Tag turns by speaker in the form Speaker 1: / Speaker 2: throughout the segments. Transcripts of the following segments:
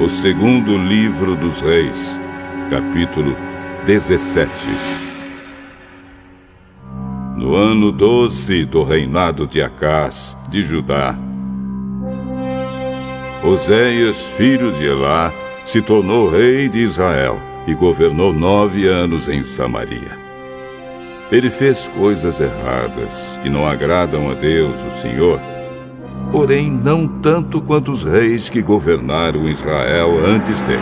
Speaker 1: O segundo livro dos Reis, capítulo 17. No ano 12 do reinado de Acás, de Judá, Oséias, filho de Elá, se tornou rei de Israel e governou 9 anos em Samaria. Ele fez coisas erradas que não agradam a Deus, o Senhor, porém não tanto quanto os reis que governaram Israel antes dele.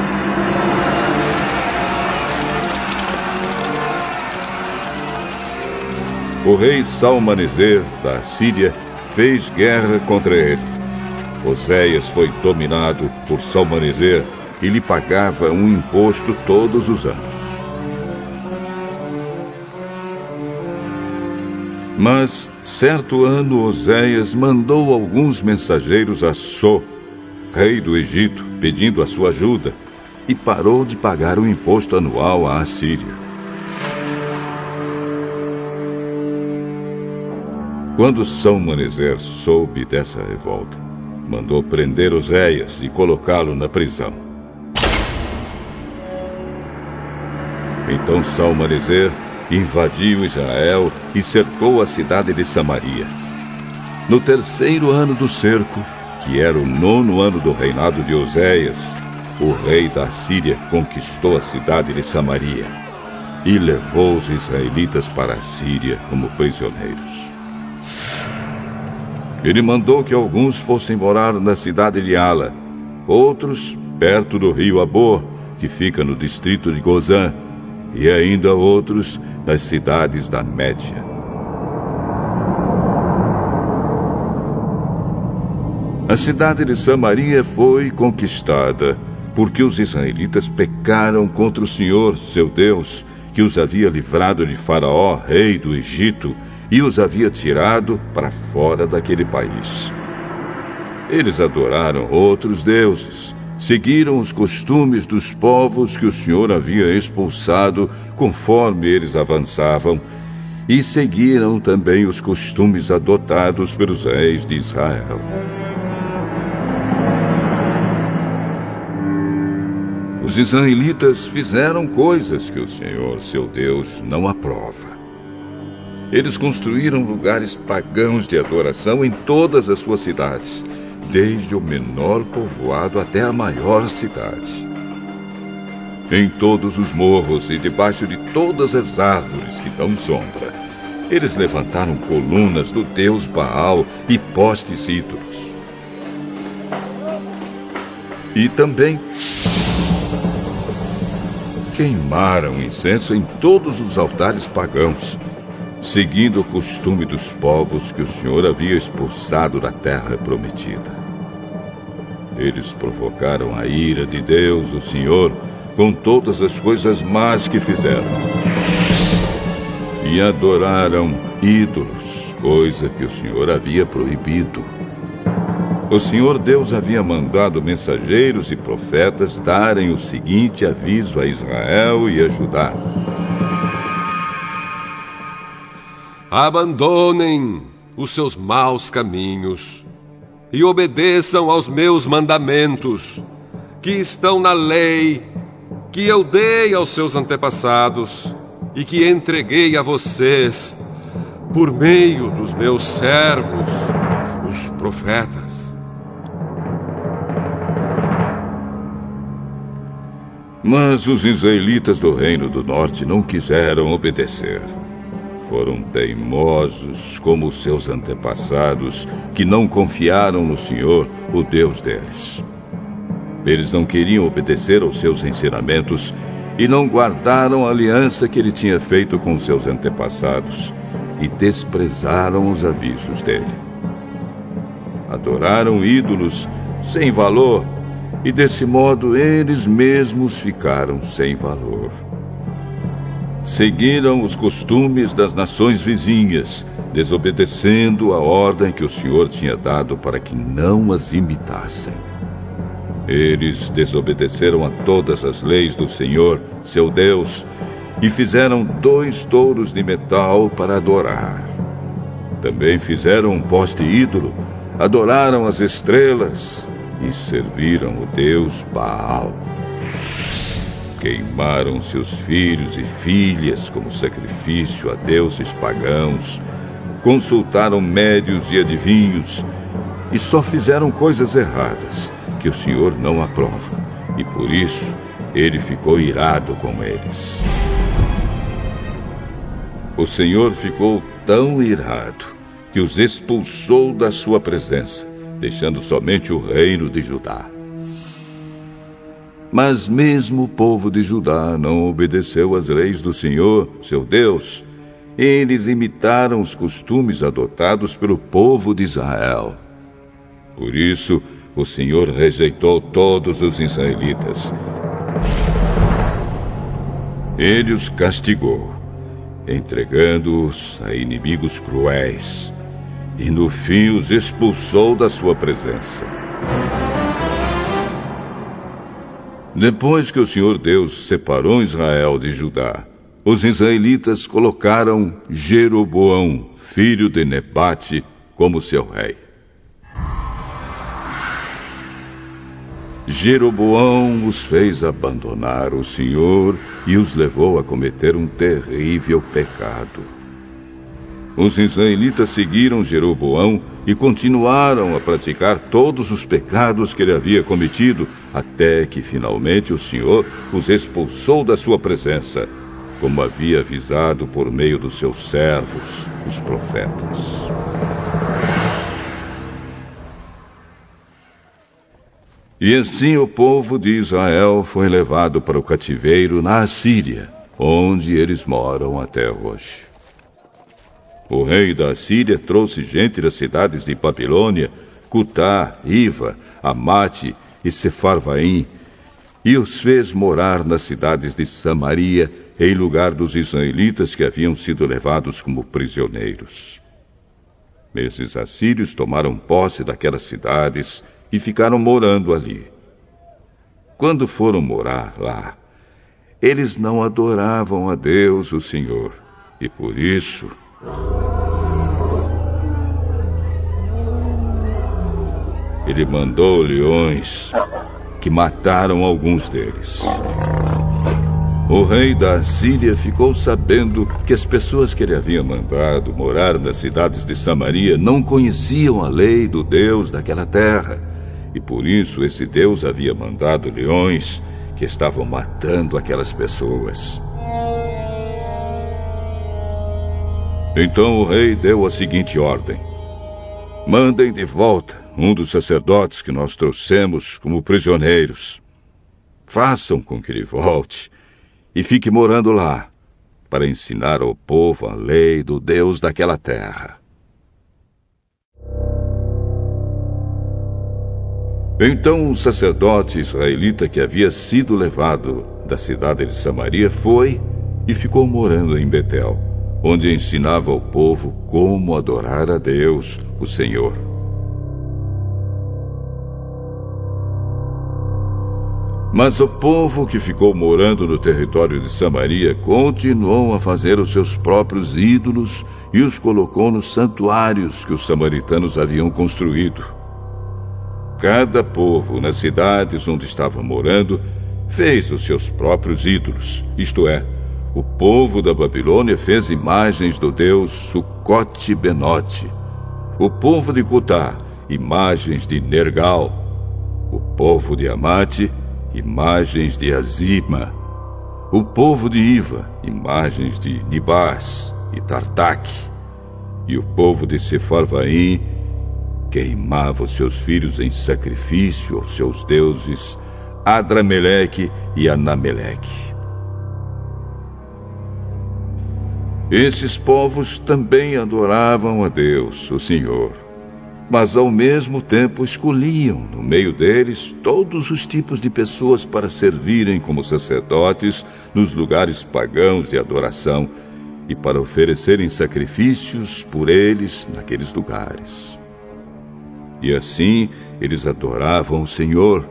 Speaker 1: O rei Salmaneser, da Assíria, fez guerra contra ele. Oséias foi dominado por Salmaneser e lhe pagava um imposto todos os anos. Mas, certo ano, Oséias mandou alguns mensageiros a So, rei do Egito, pedindo a sua ajuda, e parou de pagar o imposto anual à Assíria. Quando Salmaneser soube dessa revolta, mandou prender Oséias e colocá-lo na prisão. Então Salmaneser invadiu Israel e cercou a cidade de Samaria. No 3º ano do cerco, que era o 9º ano do reinado de Oséias, o rei da Assíria conquistou a cidade de Samaria e levou os israelitas para a Síria como prisioneiros. Ele mandou que alguns fossem morar na cidade de Ala, outros perto do rio Abor, que fica no distrito de Gozã, e ainda outros nas cidades da Média. A cidade de Samaria foi conquistada porque os israelitas pecaram contra o Senhor, seu Deus, que os havia livrado de Faraó, rei do Egito, e os havia tirado para fora daquele país. Eles adoraram outros deuses, seguiram os costumes dos povos que o Senhor havia expulsado conforme eles avançavam, e seguiram também os costumes adotados pelos reis de Israel. Os israelitas fizeram coisas que o Senhor, seu Deus, não aprova. Eles construíram lugares pagãos de adoração em todas as suas cidades, desde o menor povoado até a maior cidade. Em todos os morros e debaixo de todas as árvores que dão sombra, eles levantaram colunas do deus Baal e postes ídolos. E também queimaram incenso em todos os altares pagãos, seguindo o costume dos povos que o Senhor havia expulsado da terra prometida. Eles provocaram a ira de Deus, o Senhor, com todas as coisas más que fizeram. E adoraram ídolos, coisa que o Senhor havia proibido. O Senhor Deus havia mandado mensageiros e profetas darem o seguinte aviso a Israel e a Judá:
Speaker 2: abandonem os seus maus caminhos e obedeçam aos meus mandamentos, que estão na lei que eu dei aos seus antepassados e que entreguei a vocês por meio dos meus servos, os profetas.
Speaker 1: Mas os israelitas do Reino do Norte não quiseram obedecer. Foram teimosos como os seus antepassados, que não confiaram no Senhor, o Deus deles. Eles não queriam obedecer aos seus ensinamentos e não guardaram a aliança que ele tinha feito com seus antepassados e desprezaram os avisos dele. Adoraram ídolos sem valor e, desse modo, eles mesmos ficaram sem valor. Seguiram os costumes das nações vizinhas, desobedecendo a ordem que o Senhor tinha dado para que não as imitassem. Eles desobedeceram a todas as leis do Senhor, seu Deus, e fizeram 2 touros de metal para adorar. Também fizeram um poste ídolo, adoraram as estrelas e serviram o deus Baal. Queimaram seus filhos e filhas como sacrifício a deuses pagãos, consultaram médios e adivinhos e só fizeram coisas erradas que o Senhor não aprova, e por isso ele ficou irado com eles. O Senhor ficou tão irado que os expulsou da sua presença, deixando somente o reino de Judá. Mas mesmo o povo de Judá não obedeceu às leis do Senhor, seu Deus. Eles imitaram os costumes adotados pelo povo de Israel. Por isso, o Senhor rejeitou todos os israelitas. Ele os castigou, entregando-os a inimigos cruéis, e no fim os expulsou da sua presença. Depois que o Senhor Deus separou Israel de Judá, os israelitas colocaram Jeroboão, filho de Nebate, como seu rei. Jeroboão os fez abandonar o Senhor e os levou a cometer um terrível pecado. Os israelitas seguiram Jeroboão e continuaram a praticar todos os pecados que ele havia cometido, até que finalmente o Senhor os expulsou da sua presença, como havia avisado por meio dos seus servos, os profetas. E assim o povo de Israel foi levado para o cativeiro na Assíria, onde eles moram até hoje. O rei da Assíria trouxe gente das cidades de Babilônia, Cutá, Iva, Amate e Sefarvaim, e os fez morar nas cidades de Samaria, em lugar dos israelitas que haviam sido levados como prisioneiros. Esses assírios tomaram posse daquelas cidades e ficaram morando ali. Quando foram morar lá, eles não adoravam a Deus, o Senhor, e por isso ele mandou leões que mataram alguns deles. O rei da Assíria ficou sabendo que as pessoas que ele havia mandado morar nas cidades de Samaria não conheciam a lei do Deus daquela terra, e por isso esse Deus havia mandado leões que estavam matando aquelas pessoas. Então o rei deu a seguinte ordem: mandem de volta um dos sacerdotes que nós trouxemos como prisioneiros. Façam com que ele volte e fique morando lá, para ensinar ao povo a lei do Deus daquela terra. Então o sacerdote israelita que havia sido levado da cidade de Samaria foi e ficou morando em Betel, onde ensinava ao povo como adorar a Deus, o Senhor. Mas o povo que ficou morando no território de Samaria continuou a fazer os seus próprios ídolos e os colocou nos santuários que os samaritanos haviam construído. Cada povo, nas cidades onde estava morando, fez os seus próprios ídolos, isto é, o povo da Babilônia fez imagens do deus Sucote-Benote. O povo de Cutá, imagens de Nergal. O povo de Amate, imagens de Azima. O povo de Iva, imagens de Nibás e Tartaque. E o povo de Sefarvaim queimava os seus filhos em sacrifício aos seus deuses Adrameleque e Anameleque. Esses povos também adoravam a Deus, o Senhor, mas ao mesmo tempo escolhiam no meio deles todos os tipos de pessoas para servirem como sacerdotes nos lugares pagãos de adoração e para oferecerem sacrifícios por eles naqueles lugares. E assim eles adoravam o Senhor,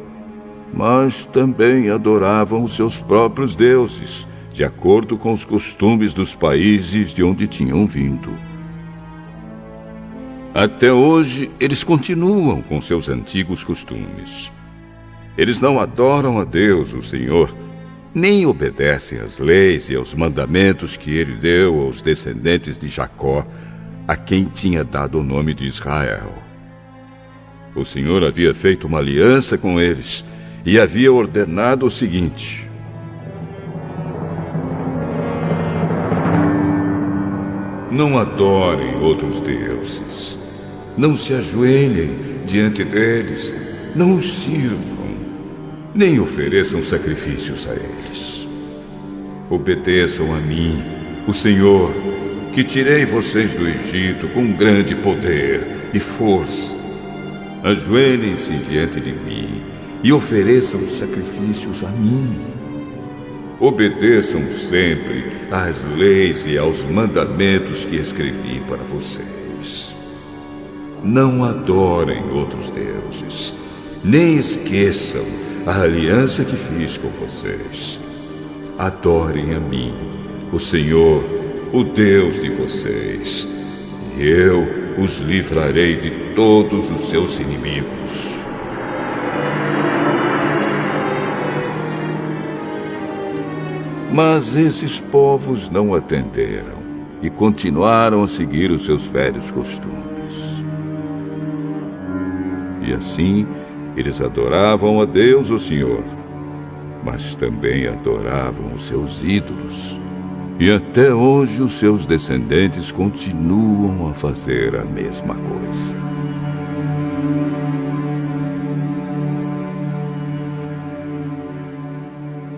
Speaker 1: mas também adoravam os seus próprios deuses, de acordo com os costumes dos países de onde tinham vindo. Até hoje, eles continuam com seus antigos costumes. Eles não adoram a Deus, o Senhor, nem obedecem às leis e aos mandamentos que ele deu aos descendentes de Jacó, a quem tinha dado o nome de Israel. O Senhor havia feito uma aliança com eles e havia ordenado o seguinte: não adorem outros deuses, não se ajoelhem diante deles, não os sirvam, nem ofereçam sacrifícios a eles. Obedeçam a mim, o Senhor, que tirei vocês do Egito com grande poder e força. Ajoelhem-se diante de mim e ofereçam sacrifícios a mim. Obedeçam sempre às leis e aos mandamentos que escrevi para vocês. Não adorem outros deuses, nem esqueçam a aliança que fiz com vocês. Adorem a mim, o Senhor, o Deus de vocês, e eu os livrarei de todos os seus inimigos. Mas esses povos não atenderam e continuaram a seguir os seus velhos costumes. E assim, eles adoravam a Deus, o Senhor, mas também adoravam os seus ídolos. E até hoje os seus descendentes continuam a fazer a mesma coisa.